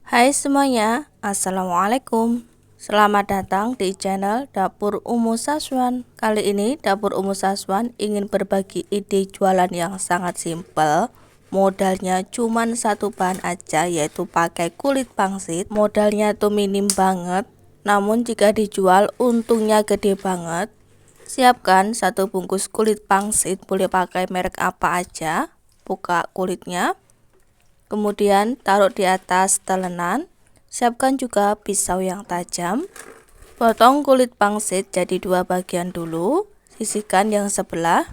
Hai semuanya, Assalamualaikum. Selamat datang di channel Dapur Umu Saswan. Kali ini Dapur Umu Saswan ingin berbagi ide jualan yang sangat simpel. Modalnya cuma satu bahan aja, yaitu pakai kulit pangsit. Modalnya tuh minim banget, namun jika dijual untungnya gede banget. Siapkan satu bungkus kulit pangsit, boleh pakai merek apa aja. Buka kulitnya, kemudian taruh di atas telenan. Siapkan juga pisau yang tajam. Potong kulit pangsit jadi dua bagian dulu. Sisihkan yang sebelah.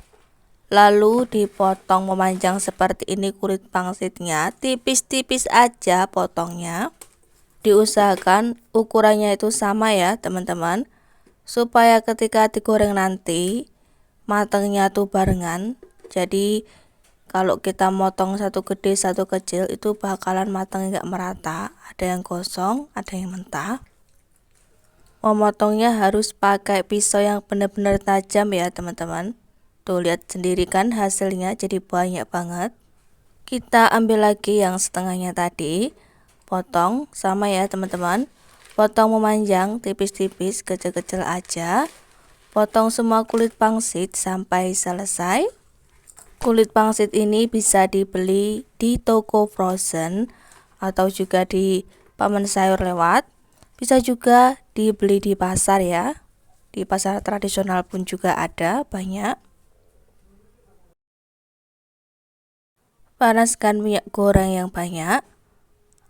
Lalu dipotong memanjang seperti ini kulit pangsitnya. Tipis-tipis aja potongnya. Diusahakan ukurannya itu sama ya teman-teman, supaya ketika digoreng nanti matangnya tuh barengan. Jadi kalau kita motong satu gede satu kecil itu bakalan matangnya nggak merata, ada yang gosong ada yang mentah. Memotongnya harus pakai pisau yang benar-benar tajam ya teman-teman. Tuh lihat sendiri kan hasilnya jadi banyak banget. Kita ambil lagi yang setengahnya tadi, potong sama ya teman-teman. Potong memanjang tipis-tipis, kecil-kecil aja. Potong semua kulit pangsit sampai selesai. Kulit pangsit ini bisa dibeli di toko frozen atau juga di paman sayur lewat. Bisa juga dibeli di pasar ya. Di pasar tradisional pun juga ada banyak. Panaskan minyak goreng yang banyak.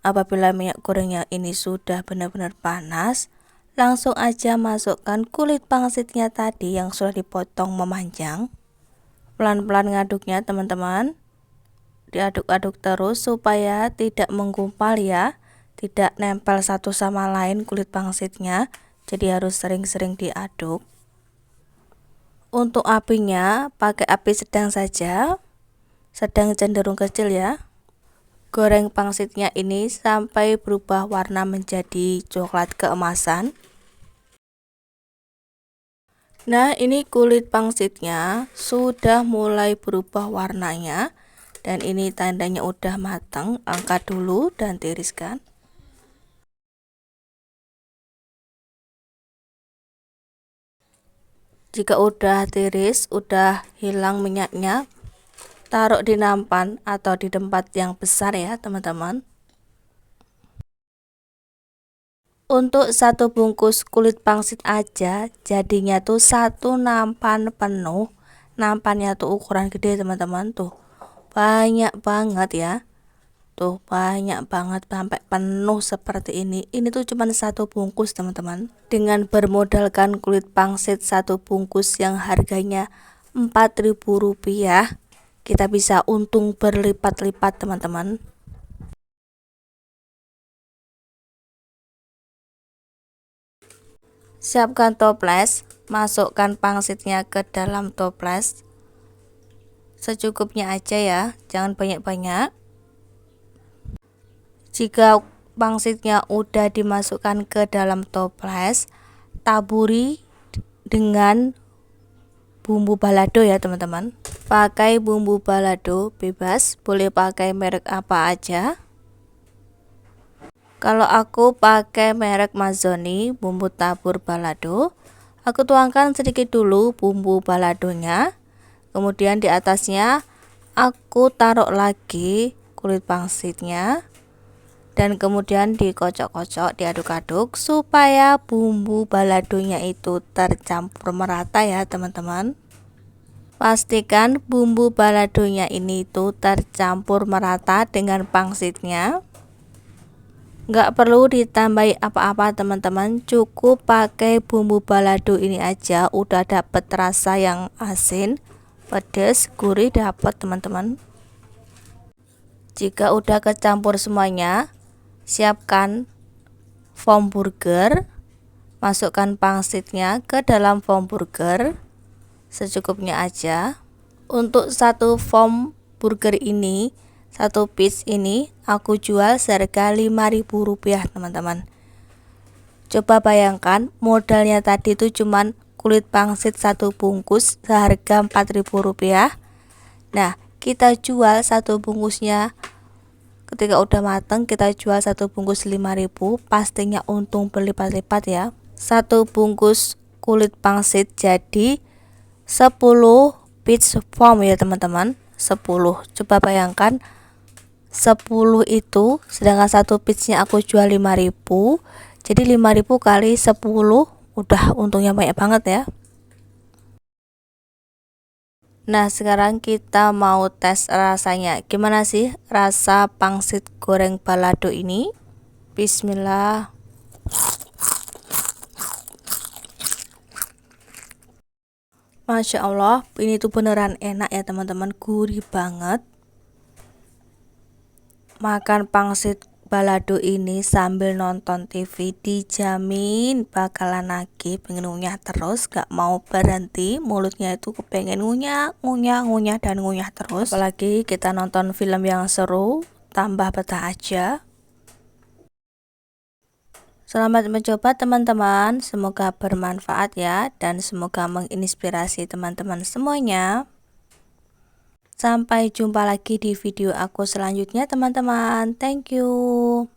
Apabila minyak gorengnya ini sudah benar-benar panas, langsung aja masukkan kulit pangsitnya tadi yang sudah dipotong memanjang. Pelan-pelan ngaduknya teman-teman. Diaduk-aduk terus supaya tidak menggumpal ya, tidak nempel satu sama lain kulit pangsitnya, jadi harus sering-sering diaduk. Untuk apinya pakai api sedang saja, sedang cenderung kecil ya. Goreng pangsitnya ini sampai berubah warna menjadi coklat keemasan. Nah, ini kulit pangsitnya sudah mulai berubah warnanya. Dan ini tandanya udah matang. Angkat dulu dan tiriskan. Jika udah tiris, udah hilang minyaknya, taruh di nampan atau di tempat yang besar ya teman-teman. Untuk satu bungkus kulit pangsit aja jadinya tuh satu nampan penuh. Nampannya tuh ukuran gede teman-teman, tuh banyak banget ya. Tuh banyak banget sampai penuh seperti ini. Ini tuh cuma satu bungkus teman-teman. Dengan bermodalkan kulit pangsit satu bungkus yang harganya Rp4.000, kita bisa untung berlipat-lipat teman-teman. Siapkan toples, masukkan pangsitnya ke dalam toples. Secukupnya aja ya, jangan banyak-banyak. Jika pangsitnya udah dimasukkan ke dalam toples, taburi dengan bumbu balado ya teman-teman. Pakai bumbu balado bebas, boleh pakai merek apa aja. Kalau aku pakai merek Mazzoni bumbu tabur balado. Aku tuangkan sedikit dulu bumbu baladonya. Kemudian di atasnya aku taruh lagi kulit pangsitnya. Dan kemudian dikocok-kocok, diaduk-aduk supaya bumbu baladonya itu tercampur merata ya teman-teman. Pastikan bumbu baladonya ini tuh tercampur merata dengan pangsitnya. Nggak perlu ditambahi apa-apa teman-teman, cukup pakai bumbu balado ini aja udah dapet rasa yang asin, pedas, gurih dapet teman-teman. Jika udah kecampur semuanya, siapkan foam burger. Masukkan pangsitnya ke dalam foam burger secukupnya aja. Untuk satu foam burger ini, satu piece ini aku jual seharga Rp5.000 teman-teman. Coba bayangkan modalnya tadi itu cuman kulit pangsit satu bungkus seharga Rp4.000. Nah, kita jual satu bungkusnya ketika udah mateng kita jual satu bungkus 5.000, pastinya untung berlipat-lipat ya. Satu bungkus kulit pangsit jadi 10 peach foam ya teman-teman. 10, coba bayangkan 10 itu, sedangkan satu peachnya aku jual 5.000, jadi 5.000 kali 10 udah untungnya banyak banget ya. Nah sekarang kita mau tes rasanya, gimana sih rasa pangsit goreng balado ini. Bismillah. Masya Allah, ini tuh beneran enak ya teman-teman, gurih banget. Makan pangsit balado ini sambil nonton TV dijamin bakalan nagih, pengen ngunyah terus, gak mau berhenti, mulutnya itu kepengen ngunyah, ngunyah, ngunyah, dan ngunyah terus. Apalagi kita nonton film yang seru, tambah betah aja. Selamat mencoba teman-teman, semoga bermanfaat ya, dan semoga menginspirasi teman-teman semuanya. Sampai jumpa lagi di video aku selanjutnya teman-teman. Thank you.